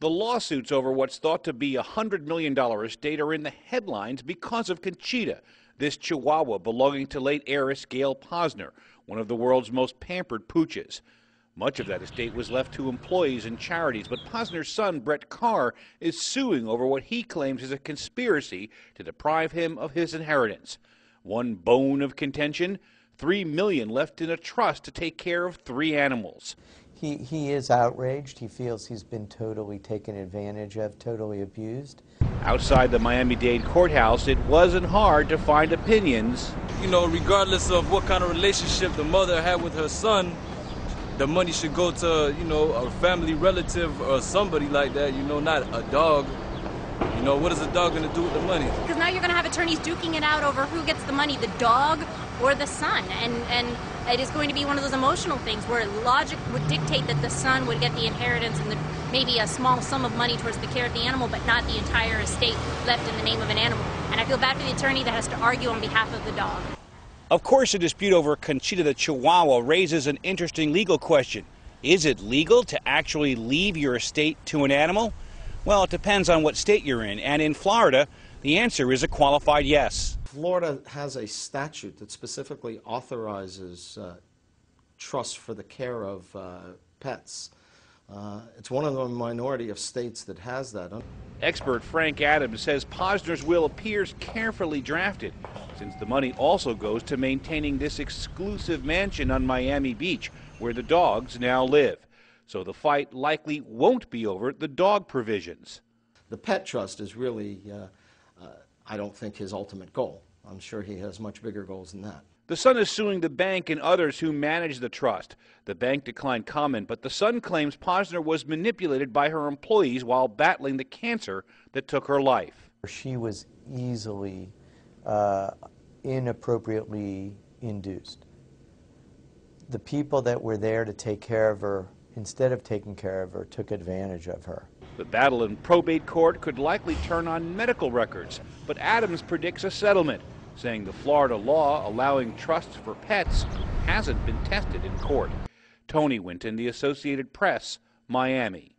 The lawsuits over what's thought to be a $100 million estate are in the headlines because of Conchita, this Chihuahua belonging to late heiress Gail Posner, one of the world's most pampered pooches. Much of that estate was left to employees and charities, but Posner's son, Brett Carr, is suing over what he claims is a conspiracy to deprive him of his inheritance. One bone of contention, $3 million left in a trust to take care of 3 animals. He is outraged. He feels he's been totally taken advantage of, totally abused. Outside the Miami-Dade courthouse, it wasn't hard to find opinions. You know, regardless of what kind of relationship the mother had with her son, the money should go to, you know, a family relative or somebody like that, you know, not a dog. You know, what is a dog going to do with the money? Because now you're going to have attorneys duking it out over who gets the money, the dog or the son. And it is going to be one of those emotional things where logic would dictate that the son would get the inheritance and maybe a small sum of money towards the care of the animal, but not the entire estate left in the name of an animal. And I feel bad for the attorney that has to argue on behalf of the dog. Of course, a dispute over Conchita the Chihuahua raises an interesting legal question. Is it legal to actually leave your estate to an animal? Well, it depends on what state you're in, and in Florida, the answer is a qualified yes. Florida has a statute that specifically authorizes trusts for the care of pets. It's one of the minority of states that has that. Expert Frank Adams says Posner's will appears carefully drafted, since the money also goes to maintaining this exclusive mansion on Miami Beach, where the dogs now live. So the fight likely won't be over the dog provisions. The pet trust is really, I don't think, his ultimate goal. I'm sure he has much bigger goals than that. The son is suing the bank and others who manage the trust. The bank declined comment, but the son claims Posner was manipulated by her employees while battling the cancer that took her life. She was easily, inappropriately induced. The people that were there to take care of her, instead of taking care of her, took advantage of her. The battle in probate court could likely turn on medical records, but Adams predicts a settlement, saying the Florida law allowing trusts for pets hasn't been tested in court. Tony Winton, The Associated Press, Miami.